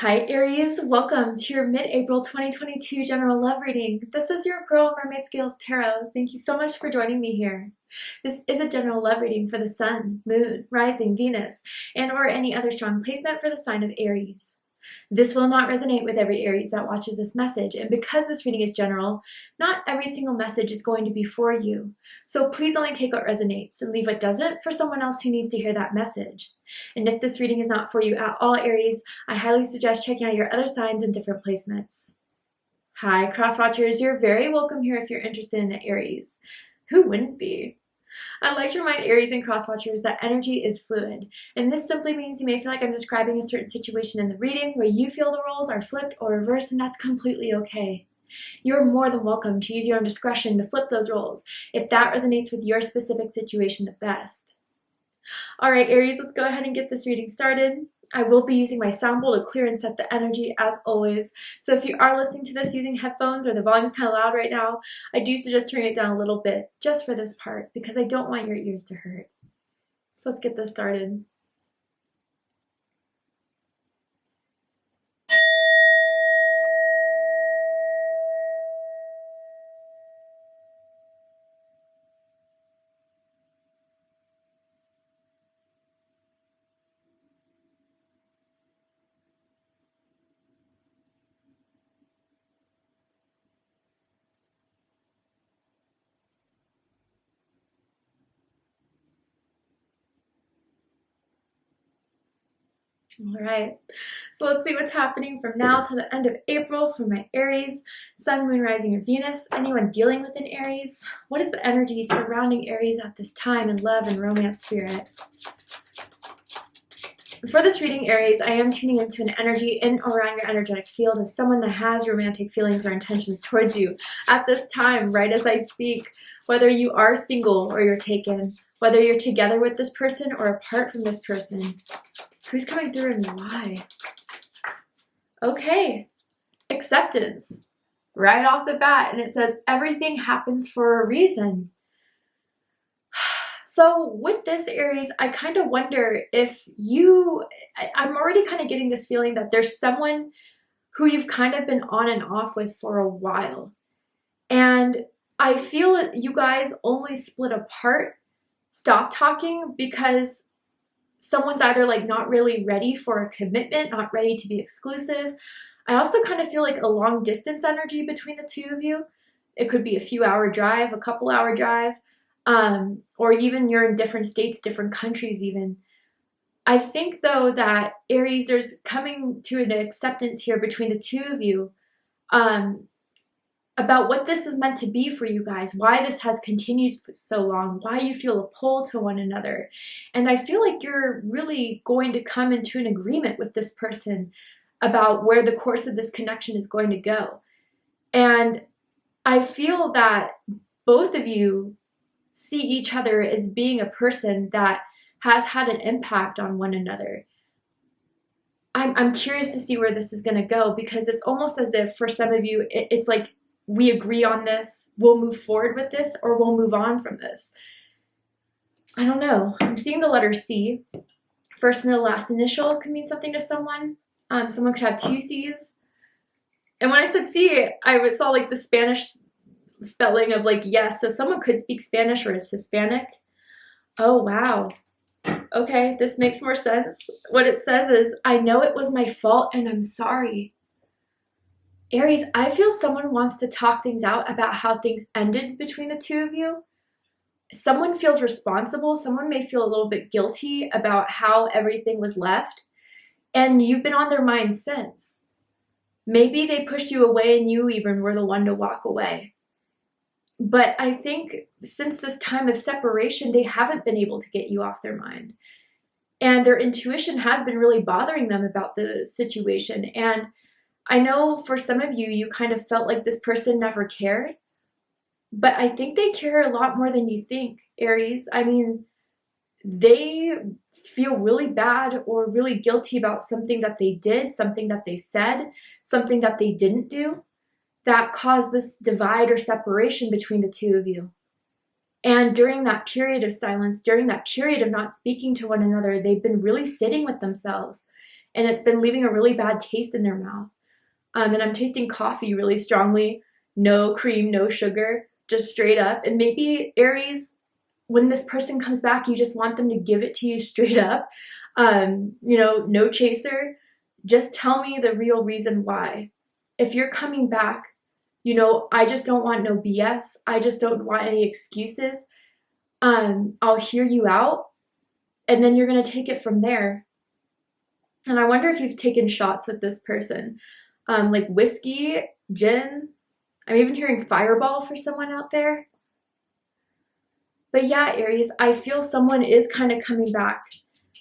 Hi Aries, welcome to your mid-April 2022 general love reading. This is your girl Mermaid Scales Tarot. Thank you so much for joining me here. This is a general love reading for the Sun, Moon, Rising, Venus, and or any other strong placement for the sign of Aries. This will not resonate with every Aries that watches this message, and because this reading is general, not every single message is going to be for you. So please only take what resonates and leave what doesn't for someone else who needs to hear that message. And if this reading is not for you at all, Aries, I highly suggest checking out your other signs and different placements. Hi, cross watchers, you're very welcome here if you're interested in the Aries. Who wouldn't be? I'd like to remind Aries and cross-watchers that energy is fluid, and this simply means you may feel like I'm describing a certain situation in the reading where you feel the roles are flipped or reversed, and that's completely okay. You're more than welcome to use your own discretion to flip those roles if that resonates with your specific situation the best. Alright Aries, let's go ahead and get this reading started. I will be using my sound bowl to clear and set the energy as always, so if you are listening to this using headphones or the volume's kind of loud right now, I do suggest turning it down a little bit just for this part because I don't want your ears to hurt. So let's get this started. All right, so let's see what's happening from now to the end of April for my Aries, Sun, Moon, Rising, or Venus. Anyone dealing with an Aries? What is the energy surrounding Aries at this time in love and romance spirit? For this reading, Aries, I am tuning into an energy in or around your energetic field of someone that has romantic feelings or intentions towards you at this time, right as I speak. Whether you are single or you're taken, whether you're together with this person or apart from this person. Who's coming through and why? Okay, acceptance. Right off the bat, and it says everything happens for a reason. So with this Aries, I kind of wonder if I'm already kind of getting this feeling that there's someone who you've kind of been on and off with for a while. And I feel that you guys only split apart, stop talking because someone's either like not really ready for a commitment, not ready to be exclusive. I also kind of feel like a long distance energy between the two of you. It could be a few hour drive, a couple hour drive, or even you're in different states, different countries even. I think though that Aries, there's coming to an acceptance here between the two of you about what this is meant to be for you guys, why this has continued for so long, why you feel a pull to one another. And I feel like you're really going to come into an agreement with this person about where the course of this connection is going to go. And I feel that both of you see each other as being a person that has had an impact on one another. I'm curious to see where this is going to go because it's almost as if for some of you, it's like, we agree on this, we'll move forward with this, or we'll move on from this. I don't know. I'm seeing the letter C. First, middle, last initial could mean something to someone. Someone could have two C's. And when I said C, I saw like the Spanish spelling of like yes, so someone could speak Spanish or is Hispanic. Oh, wow. Okay, this makes more sense. What it says is, I know it was my fault and I'm sorry. Aries, I feel someone wants to talk things out about how things ended between the two of you. Someone feels responsible. Someone may feel a little bit guilty about how everything was left. And you've been on their mind since. Maybe they pushed you away and you even were the one to walk away. But I think since this time of separation, they haven't been able to get you off their mind. And their intuition has been really bothering them about the situation. And I know for some of you, you kind of felt like this person never cared, but I think they care a lot more than you think, Aries. I mean, they feel really bad or really guilty about something that they did, something that they said, something that they didn't do that caused this divide or separation between the two of you. And during that period of silence, during that period of not speaking to one another, they've been really sitting with themselves and it's been leaving a really bad taste in their mouth. And I'm tasting coffee really strongly, no cream, no sugar, just straight up. And maybe Aries, when this person comes back, you just want them to give it to you straight up. You know, no chaser. Just tell me the real reason why. If you're coming back, you know, I just don't want no BS. I just don't want any excuses. I'll hear you out, and then you're going to take it from there. And I wonder if you've taken shots with this person, like whiskey, gin. I'm even hearing Fireball for someone out there. But yeah, Aries, I feel someone is kind of coming back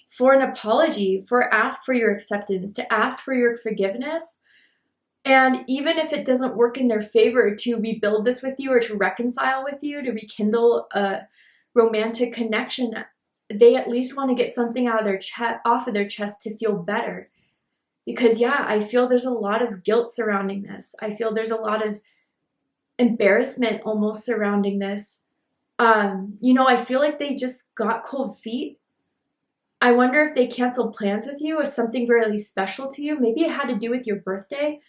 for an apology, for ask for your acceptance, to ask for your forgiveness. And even if it doesn't work in their favor to rebuild this with you or to reconcile with you, to rekindle a romantic connection, they at least want to get something out of their off of their chest to feel better. Because yeah, I feel there's a lot of guilt surrounding this. I feel there's a lot of embarrassment almost surrounding this. You know, I feel like they just got cold feet. I wonder if they canceled plans with you or something really special to you. Maybe it had to do with your birthday.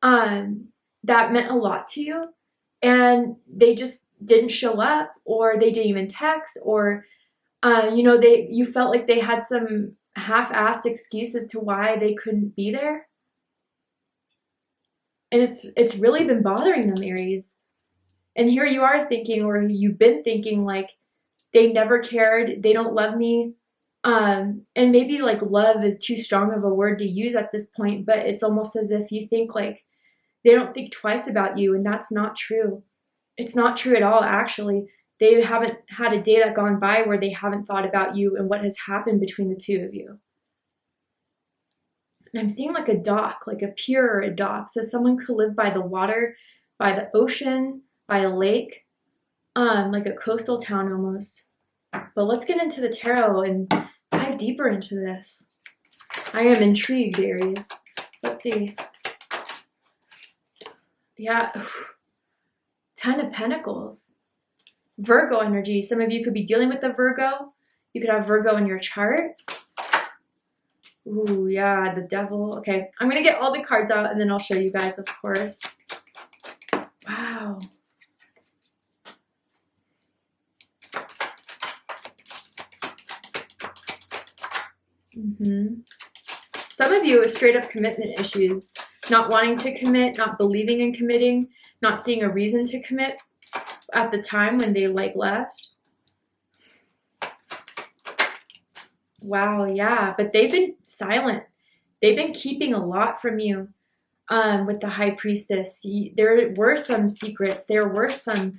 That meant a lot to you, and they just didn't show up, or they didn't even text, or you know, you felt like they had some half-assed excuse as to why they couldn't be there. And it's really been bothering them, Aries. And here you are thinking, or you've been thinking, like, they never cared, they don't love me. And maybe like love is too strong of a word to use at this point, but it's almost as if you think like they don't think twice about you, and that's not true. It's not true at all, actually. They haven't had a day that gone by where they haven't thought about you and what has happened between the two of you. And I'm seeing like a dock, like a pier or a dock. So someone could live by the water, by the ocean, by a lake, like a coastal town almost. But let's get into the tarot and dive deeper into this. I am intrigued, Aries. Let's see. Yeah, 10 of Pentacles. Virgo energy. Some of you could be dealing with a Virgo. You could have Virgo in your chart. Ooh, yeah, the Devil. Okay, I'm going to get all the cards out and then I'll show you guys, of course. Wow. Some of you are straight up commitment issues. Not wanting to commit, not believing in committing, not seeing a reason to commit at the time when they like left. Wow, yeah, but they've been silent. They've been keeping a lot from you with the High Priestess. There were some secrets. There were some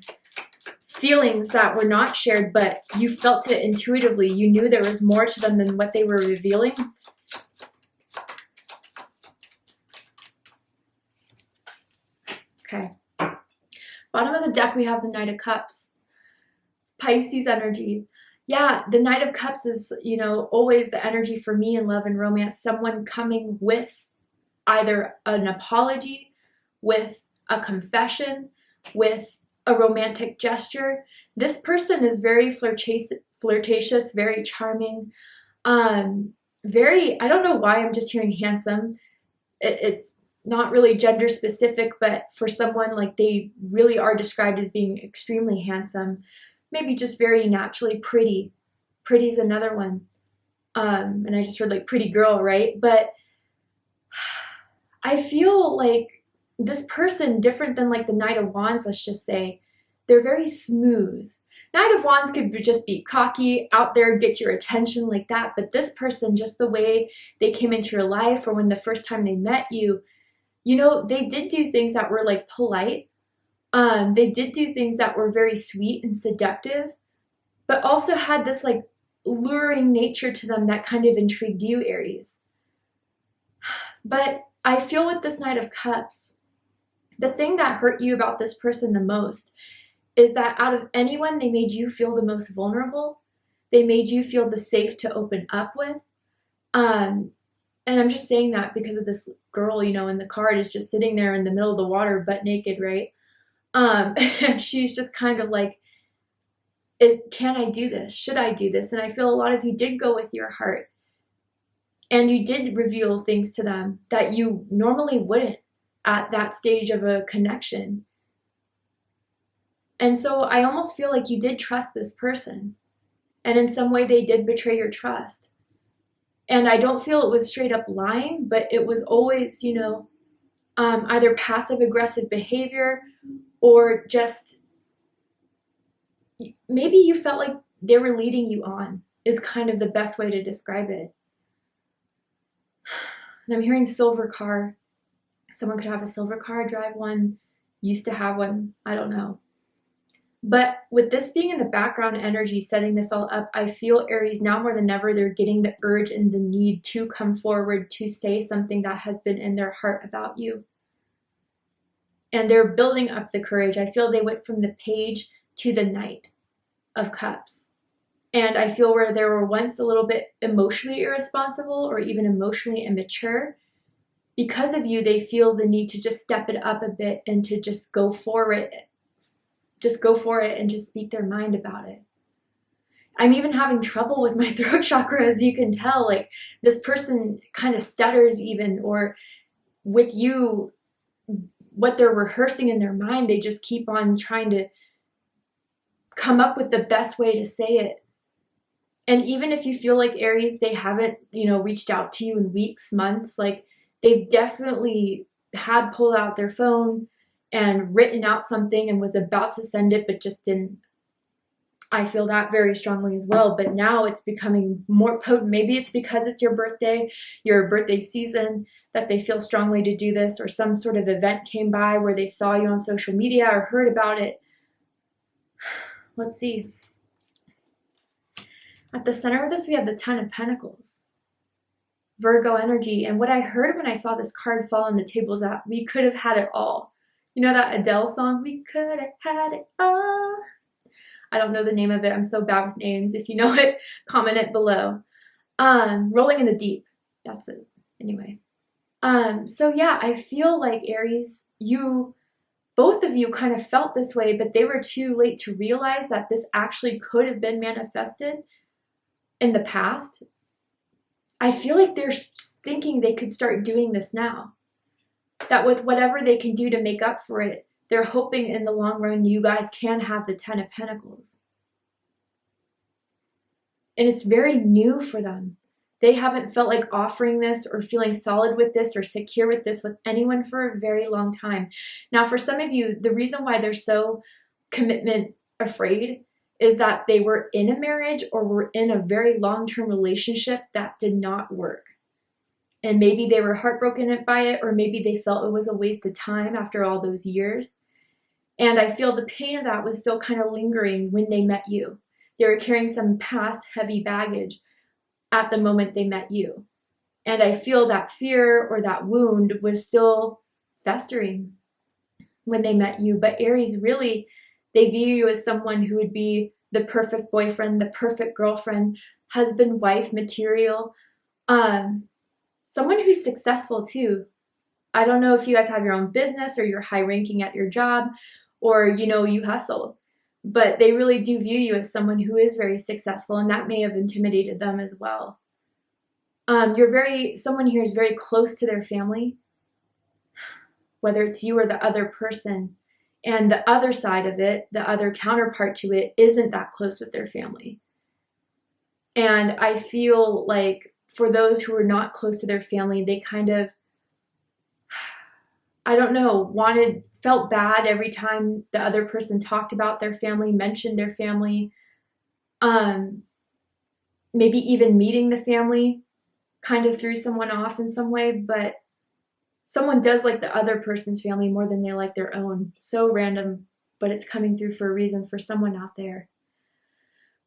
feelings that were not shared, but you felt it intuitively. You knew there was more to them than what they were revealing. Okay. Bottom of the deck, we have the Knight of Cups. Pisces energy. Yeah, the Knight of Cups is, you know, always the energy for me in love and romance. Someone coming with either an apology, with a confession, with a romantic gesture. This person is very flirtatious, very charming, very, I don't know why I'm just hearing handsome. It's not really gender specific, but for someone, like, they really are described as being extremely handsome. Maybe just very naturally pretty. Pretty's another one. And I just heard like pretty girl, right? But I feel like this person, different than like the Knight of Wands, let's just say, they're very smooth. Knight of Wands could just be cocky, out there, get your attention like that. But this person, just the way they came into your life, or when the first time they met you, you know, they did do things that were like polite. They did do things that were very sweet and seductive, but also had this like luring nature to them that kind of intrigued you, Aries. But I feel with this Knight of Cups, the thing that hurt you about this person the most is that out of anyone, they made you feel the most vulnerable. They made you feel the safe to open up with. And I'm just saying that because of this girl, you know, in the card is just sitting there in the middle of the water, butt naked, right? And she's just kind of like, can I do this? Should I do this? And I feel a lot of you did go with your heart. And you did reveal things to them that you normally wouldn't at that stage of a connection. And so I almost feel like you did trust this person. And in some way, they did betray your trust. And I don't feel it was straight up lying, but it was always, you know, either passive aggressive behavior or just maybe you felt like they were leading you on, is kind of the best way to describe it. And I'm hearing silver car. Someone could have a silver car, drive one, used to have one, I don't know. But with this being in the background energy, setting this all up, I feel Aries, now more than ever, they're getting the urge and the need to come forward to say something that has been in their heart about you. And they're building up the courage. I feel they went from the Page to the Knight of Cups. And I feel where they were once a little bit emotionally irresponsible or even emotionally immature, because of you, they feel the need to just step it up a bit and to just go for it. Just go for it and just speak their mind about it. I'm even having trouble with my throat chakra, as you can tell. Like, this person kind of stutters even, or with you, what they're rehearsing in their mind, they just keep on trying to come up with the best way to say it. And even if you feel like Aries, they haven't, you know, reached out to you in weeks, months, like they've definitely had pulled out their phone and written out something and was about to send it, but just didn't. I feel that very strongly as well. But now it's becoming more potent. Maybe it's because it's your birthday season, that they feel strongly to do this, or some sort of event came by where they saw you on social media or heard about it. Let's see. At the center of this, we have the Ten of Pentacles. Virgo energy. And what I heard when I saw this card fall on the table is that we could have had it all. You know that Adele song, we could have had it all? I don't know the name of it. I'm so bad with names. If you know it, comment it below. Rolling in the deep. That's it. Anyway. So yeah, I feel like Aries, both of you kind of felt this way, but they were too late to realize that this actually could have been manifested in the past. I feel like they're thinking they could start doing this now. That with whatever they can do to make up for it, they're hoping in the long run you guys can have the Ten of Pentacles. And it's very new for them. They haven't felt like offering this or feeling solid with this or secure with this with anyone for a very long time. Now, for some of you, the reason why they're so commitment afraid is that they were in a marriage or were in a very long-term relationship that did not work. And maybe they were heartbroken by it, or maybe they felt it was a waste of time after all those years. And I feel the pain of that was still kind of lingering when they met you. They were carrying some past heavy baggage at the moment they met you. And I feel that fear or that wound was still festering when they met you. But Aries, really, they view you as someone who would be the perfect boyfriend, the perfect girlfriend, husband, wife material. Someone who's successful too. I don't know if you guys have your own business or you're high ranking at your job, or, you know, you hustle, but they really do view you as someone who is very successful, and that may have intimidated them as well. Someone here is very close to their family, whether it's you or the other person, and the other side of it, the other counterpart to it, isn't that close with their family. And I feel like for those who are not close to their family, they kind of, I don't know, felt bad every time the other person talked about their family, mentioned their family. Maybe even meeting the family kind of threw someone off in some way, but someone does like the other person's family more than they like their own. So random, but it's coming through for a reason for someone out there.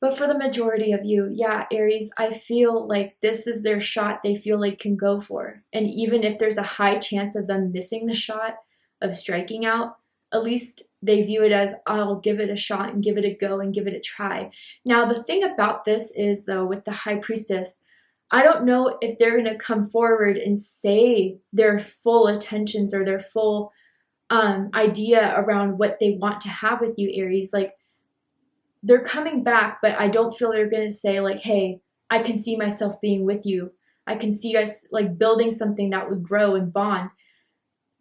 But for the majority of you, yeah, Aries, I feel like this is their shot they feel like can go for. And even if there's a high chance of them missing the shot of striking out, at least they view it as, I'll give it a shot and give it a go and give it a try. Now, the thing about this is, though, with the High Priestess, I don't know if they're going to come forward and say their full intentions or their full idea around what they want to have with you, Aries. Like, they're coming back, but I don't feel they're going to say like, hey, I can see myself being with you. I can see you guys like building something that would grow and bond.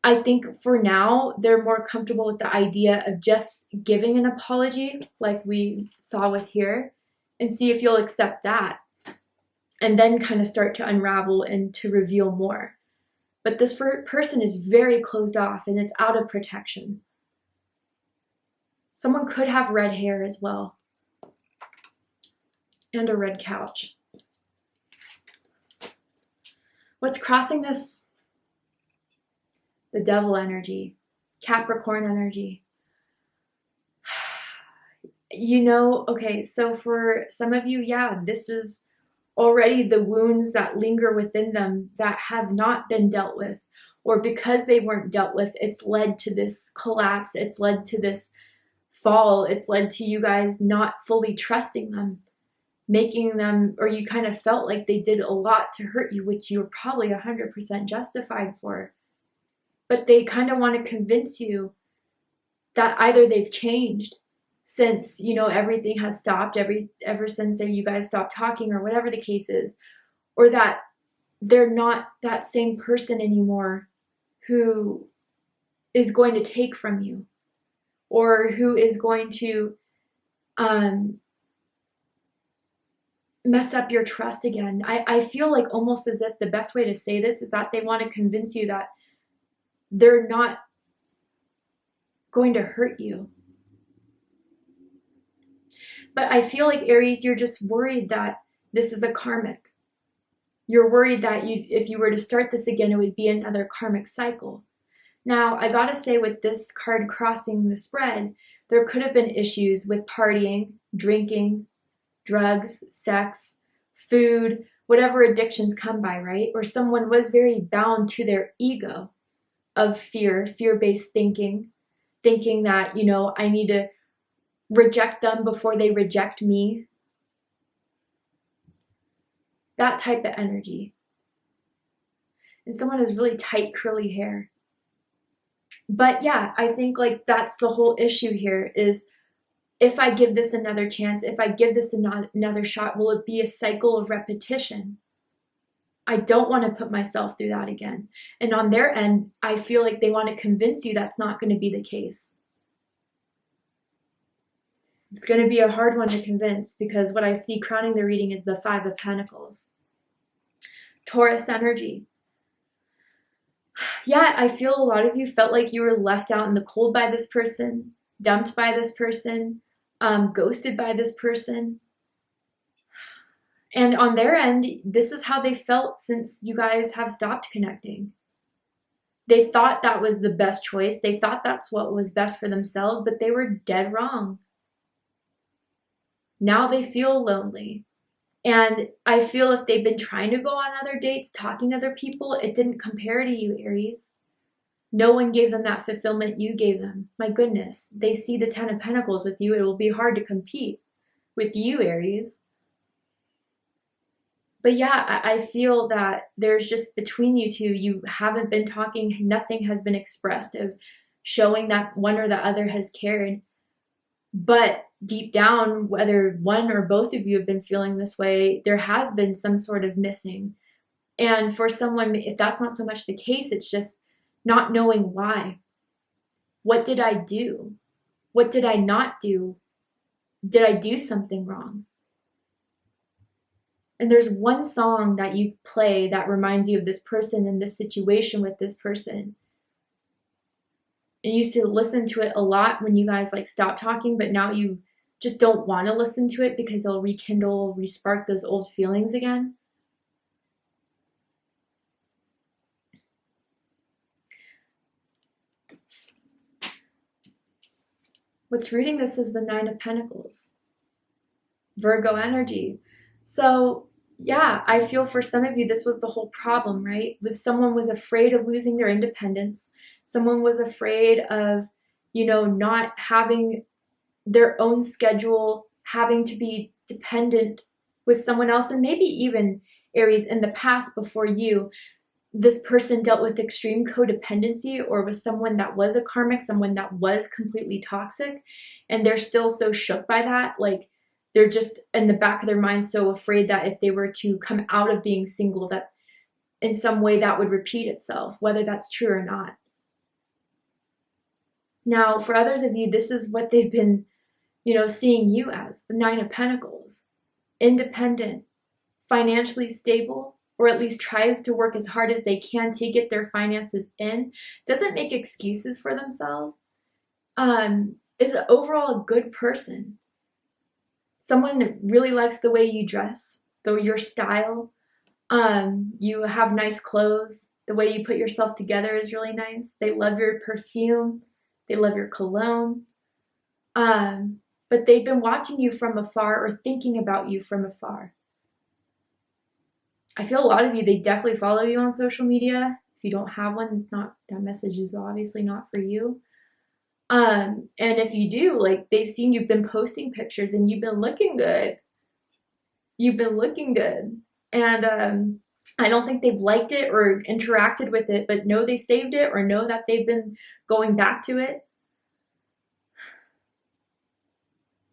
I think for now, they're more comfortable with the idea of just giving an apology, like we saw with here, and see if you'll accept that. And then kind of start to unravel and to reveal more. But this person is very closed off and it's out of protection. Someone could have red hair as well. And a red couch. What's crossing this? The devil energy, Capricorn energy. You know, okay, so for some of you, yeah, this is already the wounds that linger within them that have not been dealt with. Or because they weren't dealt with, it's led to this collapse. It's led to this fall. It's led to you guys not fully trusting them, making them, or you kind of felt like they did a lot to hurt you, which you're probably 100% justified for. But they kind of want to convince you that either they've changed since, you know, everything has stopped, ever since you guys stopped talking or whatever the case is, or that they're not that same person anymore who is going to take from you, or who is going to mess up your trust again. I feel like almost as if the best way to say this is that they want to convince you that they're not going to hurt you. But I feel like, Aries, you're just worried that this is a karmic. You're worried that if you were to start this again, it would be another karmic cycle. Now, I gotta say, with this card crossing the spread, there could have been issues with partying, drinking, drugs, sex, food, whatever addictions come by, right? Or someone was very bound to their ego of fear-based thinking that, you know, I need to reject them before they reject me. That type of energy. And someone has really tight curly hair. But yeah, I think like that's the whole issue here is, if I give this another chance, if I give this another shot, will it be a cycle of repetition? I don't want to put myself through that again. And on their end, I feel like they want to convince you that's not going to be the case. It's going to be a hard one to convince, because what I see crowning the reading is the Five of Pentacles. Taurus energy. Yeah, I feel a lot of you felt like you were left out in the cold by this person, dumped by this person, ghosted by this person. And on their end, this is how they felt since you guys have stopped connecting. They thought that was the best choice. They thought that's what was best for themselves, but they were dead wrong. Now they feel lonely. And I feel if they've been trying to go on other dates, talking to other people, it didn't compare to you, Aries. No one gave them that fulfillment you gave them. My goodness, they see the Ten of Pentacles with you. It will be hard to compete with you, Aries. But yeah, I feel that there's just between you two, you haven't been talking, nothing has been expressed of showing that one or the other has cared. But deep down, whether one or both of you have been feeling this way, there has been some sort of missing. And for someone, if that's not so much the case, it's just not knowing why. What did I do? What did I not do? Did I do something wrong? And there's one song that you play that reminds you of this person and this situation with this person. And you used to listen to it a lot when you guys like stopped talking, but now you just don't want to listen to it because it'll rekindle, respark those old feelings again. What's reading this is the Nine of Pentacles. Virgo energy. So yeah, I feel for some of you, this was the whole problem, right? With someone was afraid of losing their independence. Someone was afraid of, you know, not having their own schedule, having to be dependent with someone else. And maybe even, Aries, in the past before you, this person dealt with extreme codependency or with someone that was a karmic, someone that was completely toxic. And they're still so shook by that. Like, they're just in the back of their mind so afraid that if they were to come out of being single, that in some way that would repeat itself, whether that's true or not. Now, for others of you, this is what they've been, seeing you as, the Nine of Pentacles. Independent, financially stable, or at least tries to work as hard as they can to get their finances in, doesn't make excuses for themselves, is overall a good person. Someone that really likes the way you dress, your style. You have nice clothes. The way you put yourself together is really nice. They love your perfume. They love your cologne. But they've been watching you from afar or thinking about you from afar. I feel a lot of you, they definitely follow you on social media. If you don't have one, that message is obviously not for you. And if you do, like, they've seen you've been posting pictures and you've been looking good. You've been looking good. And I don't think they've liked it or interacted with it, but know they saved it or know that they've been going back to it.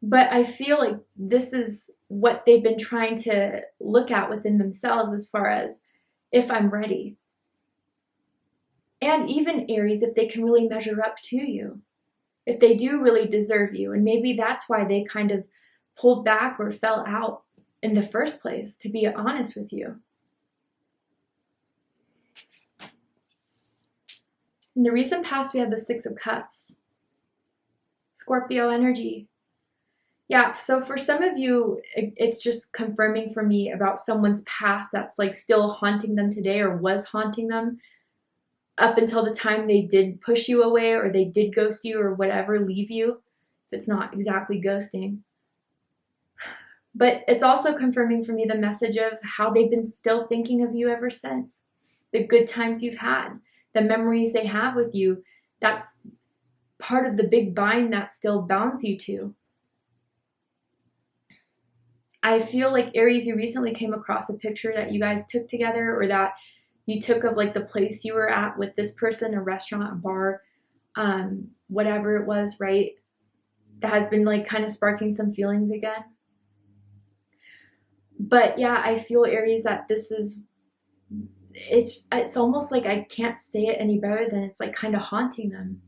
But I feel like this is what they've been trying to look at within themselves as far as if I'm ready. And even Aries, if they can really measure up to you, if they do really deserve you. And maybe that's why they kind of pulled back or fell out in the first place, to be honest with you. In the recent past, we have the Six of Cups. Scorpio energy. Yeah, so for some of you, it's just confirming for me about someone's past that's like still haunting them today or was haunting them up until the time they did push you away or they did ghost you or whatever, leave you, if it's not exactly ghosting. But it's also confirming for me the message of how they've been still thinking of you ever since. The good times you've had, the memories they have with you, that's part of the big bind that still bounds you to. I feel like, Aries, you recently came across a picture that you guys took together or that you took of like the place you were at with this person, a restaurant, a bar, whatever it was, right? That has been like kind of sparking some feelings again. But yeah, I feel, Aries, that this is, it's almost like I can't say it any better than it's like kind of haunting them.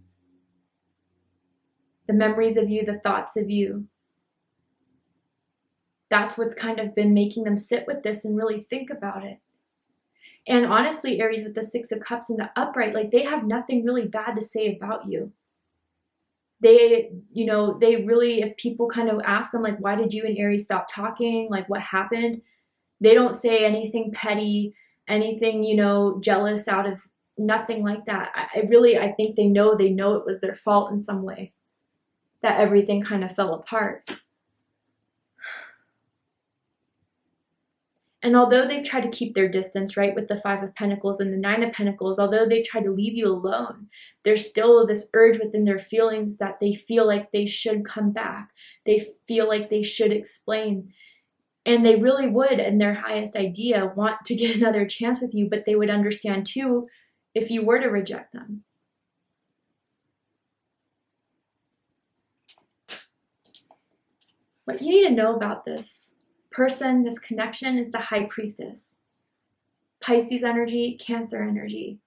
The memories of you, the thoughts of you. That's what's kind of been making them sit with this and really think about it. And honestly, Aries, with the Six of Cups and the upright, like, they have nothing really bad to say about you. They really, if people kind of ask them, like, why did you and Aries stop talking? Like, what happened? They don't say anything petty, anything, jealous out of nothing like that. I think they know it was their fault in some way, that everything kind of fell apart. And although they've tried to keep their distance, right, with the Five of Pentacles and the Nine of Pentacles, although they've tried to leave you alone, there's still this urge within their feelings that they feel like they should come back. They feel like they should explain. And they really would, in their highest idea, want to get another chance with you, but they would understand too if you were to reject them. What you need to know about this person, this connection, is the High Priestess. Pisces energy, Cancer energy.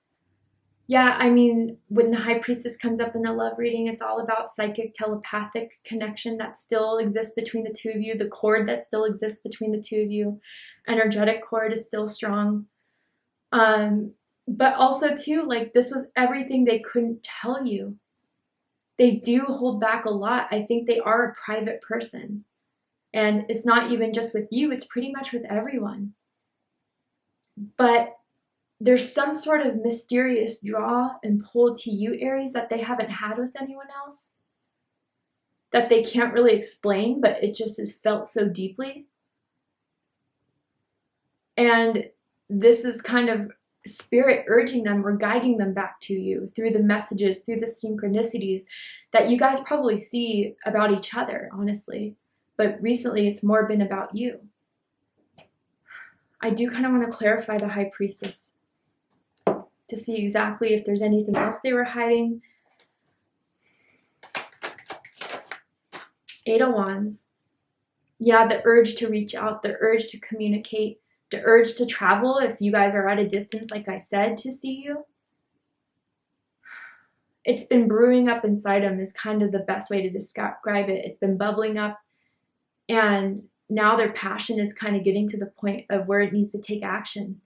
Yeah, I mean, when the High Priestess comes up in the love reading, it's all about psychic, telepathic connection that still exists between the two of you, the cord that still exists between the two of you. Energetic cord is still strong. But also too, like, this was everything they couldn't tell you. They do hold back a lot. I think they are a private person. And it's not even just with you, it's pretty much with everyone. But there's some sort of mysterious draw and pull to you, Aries, that they haven't had with anyone else. That they can't really explain, but it just is felt so deeply. And this is kind of spirit urging them or guiding them back to you through the messages, through the synchronicities that you guys probably see about each other, honestly. But recently, it's more been about you. I do kind of want to clarify the High Priestess to see exactly if there's anything else they were hiding. Eight of Wands. Yeah, the urge to reach out, the urge to communicate, the urge to travel if you guys are at a distance, like I said, to see you. It's been brewing up inside them is kind of the best way to describe it. It's been bubbling up, and now their passion is kind of getting to the point of where it needs to take action.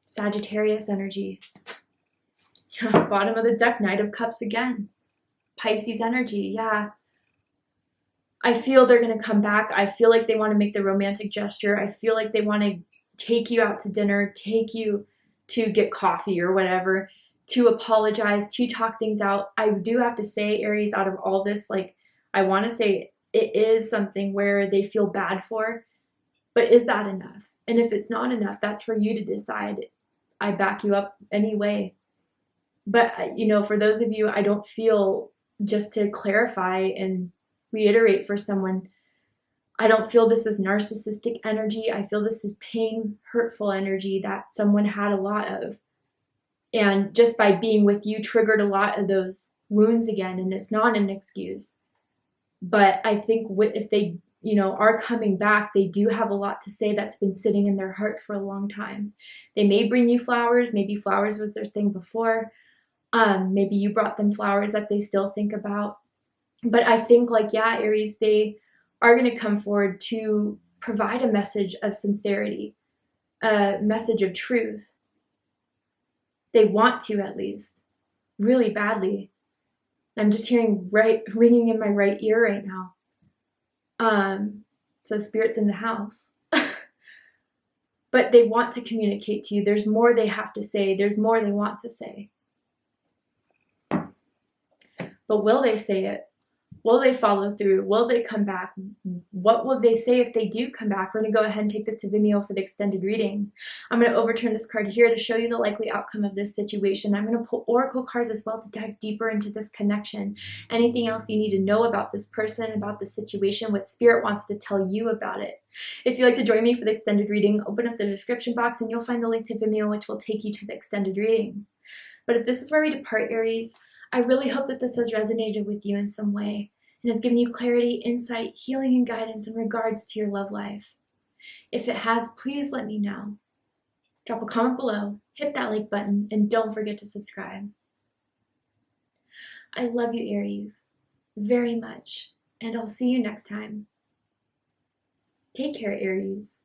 Sagittarius energy. Yeah, bottom of the deck, Knight of Cups again. Pisces energy, yeah. I feel they're going to come back. I feel like they want to make the romantic gesture. I feel like they want to take you out to dinner, take you to get coffee or whatever, to apologize, to talk things out. I do have to say, Aries, out of all this, like, I want to say it is something where they feel bad for, but is that enough? And if it's not enough, that's for you to decide. I back you up anyway. But, you know, for those of you, I don't feel, just to clarify and reiterate for someone, I don't feel this is narcissistic energy. I feel this is pain, hurtful energy that someone had a lot of. And just by being with you triggered a lot of those wounds again. And it's not an excuse. But I think if they, you know, are coming back, they do have a lot to say that's been sitting in their heart for a long time. They may bring you flowers. Maybe flowers was their thing before. Maybe you brought them flowers that they still think about. But I think, like, yeah, Aries, they are going to come forward to provide a message of sincerity, a message of truth. They want to, at least, really badly. I'm just hearing ringing in my right ear right now. So spirit's in the house. But they want to communicate to you. There's more they have to say. There's more they want to say. But will they say it? Will they follow through? Will they come back? What will they say if they do come back? We're going to go ahead and take this to Vimeo for the extended reading. I'm going to overturn this card here to show you the likely outcome of this situation. I'm going to pull oracle cards as well to dive deeper into this connection. Anything else you need to know about this person, about the situation, what spirit wants to tell you about it. If you'd like to join me for the extended reading, open up the description box and you'll find the link to Vimeo, which will take you to the extended reading. But if this is where we depart, Aries, I really hope that this has resonated with you in some way and has given you clarity, insight, healing, and guidance in regards to your love life. If it has, please let me know. Drop a comment below, hit that like button, and don't forget to subscribe. I love you, Aries, very much, and I'll see you next time. Take care, Aries.